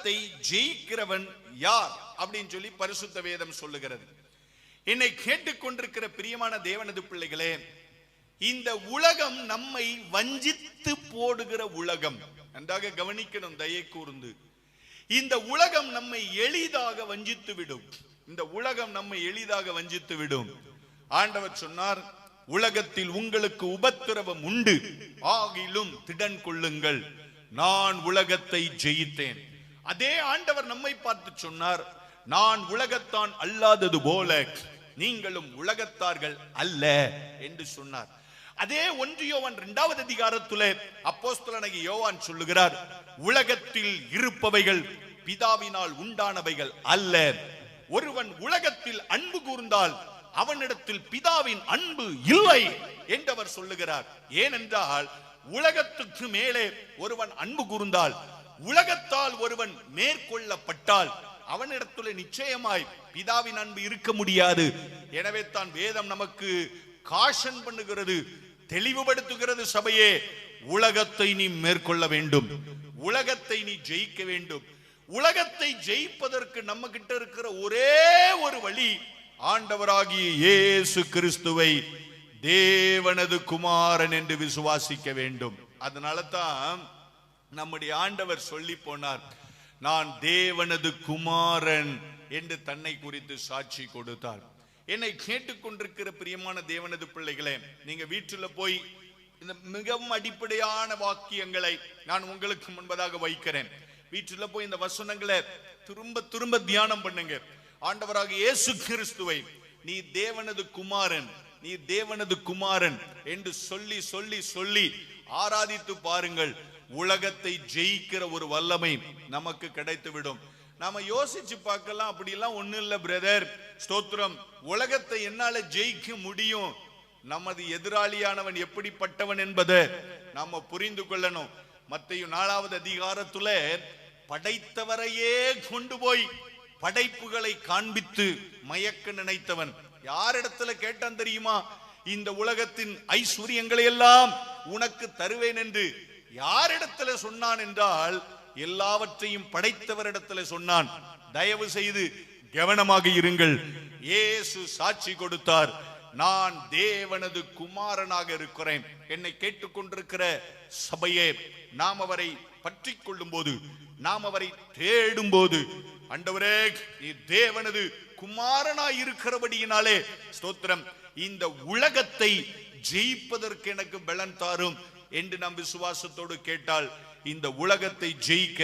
உலகத்தை ஜெயிக்கிறவன் யார் அப்படின்னு சொல்லி பரிசுத்த வேதம் சொல்லுகிறது. என்னை கேட்டுக்கொண்டிருக்கிற பிரியமான தேவனது பிள்ளைகளே, இந்த உலகம் நம்மை வஞ்சித்து போடுகிற உலகம். நன்றாக கவனிக்கணும், தயை கூர்ந்து. இந்த உலகம் நம்மை எளிதாக வஞ்சித்து விடும். இந்த உலகம் நம்மை எளிதாக வஞ்சித்து விடும். ஆண்டவர் சொன்னார், உலகத்தில் உங்களுக்கு உபத்திரவம் உண்டு, ஆகிலும் திடன் கொள்ளுங்கள், நான் உலகத்தை ஜெயித்தேன். அதே ஆண்டவர் நம்மை பார்த்து சொன்னார், நான் உலகத்தான் அல்லாதது போல நீங்களும் உலகத்தார்கள் அல்ல என்று சொன்னார். அதே 1 யோவான் 2வது அதிகாரத்திலே அப்போஸ்தலனாகிய யோவான் சொல்லுகிறார், உலகத்தில் இருப்பவைகள் பிதாவினால் உண்டானவைகள் அல்ல. ஒருவன் உலகத்தில் அன்பு கூர்ந்தால் அவனிடத்தில் பிதாவின் அன்பு இல்லை என்றவர் சொல்லுகிறார். ஏனென்றால் உலகத்துக்கு மேலே ஒருவன் அன்பு கூர்ந்தால், உலகத்தால் ஒருவன் மேற்கொள்ளப்பட்டால் அவனிடத்தில் நிச்சயமாய் பிதாவின் அன்பு இருக்க முடியாது. எனவே தான் வேதம் நமக்கு காஷன் பண்ணுகிறது, தெளிவுபடுத்துகிறது. சபையே, உலகத்தை நீ மேற்கொள்ள வேண்டும், உலகத்தை நீ ஜெயிக்க வேண்டும். உலகத்தை ஜெயிப்பதற்கு நம்ம கிட்ட இருக்கிற ஒரே ஒரு வழி, ஆண்டவராகிய இயேசு கிறிஸ்துவை தேவனது குமாரன் என்று விசுவாசிக்க வேண்டும். அதனால தான் நம்முடைய ஆண்டவர் சொல்லி போனார், நான் தேவனது குமாரன் என்று தன்னை குறித்து சாட்சி கொடுத்தார். என்னை கேட்டுக்கொண்டிருக்கிற பிரியமான தேவனது பிள்ளைகளே, நீங்க வீட்டுல போய் இந்த மிகவும் அடிப்படையான வாக்கியங்களை நான் உங்களுக்கு முன்பதாக வைக்கிறேன். வீட்டுல போய் இந்த வசனங்களை திரும்ப திரும்ப தியானம் பண்ணுங்க. ஆண்டவராக இயேசு கிறிஸ்துவை நீ தேவனது குமாரன், நீ தேவனது குமாரன் என்று சொல்லி சொல்லி சொல்லி ஆராதித்து பாருங்கள். உலகத்தை ஜெயிக்கிற ஒரு வல்லமை நமக்கு கிடைத்துவிடும். நாம யோசிச்சு பார்க்கலாம், அப்படிலாம் ஒண்ணு இல்ல பிரதர், ஸ்தோத்திரம், உலகத்தை என்னால ஜெயிக்க முடியும். நமது எதிராளியானவன் எப்படிப்பட்டவன் என்பதை நாம புரிந்து கொள்ளணும். மத்தேயு 4வது அதிகாரத்துல படைத்தவரையே கொண்டு போய் படைப்புகளை காண்பித்து மயக்க நினைத்தவன் யாரிடத்துல கேட்டான் தெரியுமா? இந்த உலகத்தின் ஐஸ்வர்யங்களை எல்லாம் உனக்கு தருவேன் என்று யாரிடத்துல சொன்னான் என்றால், எல்லாவற்றையும் படைத்தவரிடத்துல சொன்னான். தயவு செய்து கவனமாக இருங்கள். இயேசு சாட்சி கொடுத்தார், நான் தேவனது குமாரனாக இருக்கிறேன். என்னை கேட்டுக்கொண்டிருக்கிற சபையே, நாம் அவரை பற்றி கொள்ளும் போது, நாம் அவரை தேடும் போது, ஆண்டவரே நீ தேவனது குமாரனாய் இருக்கிறபடியினாலே ஸ்தோத்திரம், இந்த உலகத்தை ஜெயிப்பதற்கு எனக்கு பலன் தாரும் என்று நாம் விசுவாசத்தோடு கேட்டால், இந்த உலகத்தை ஜெயிக்க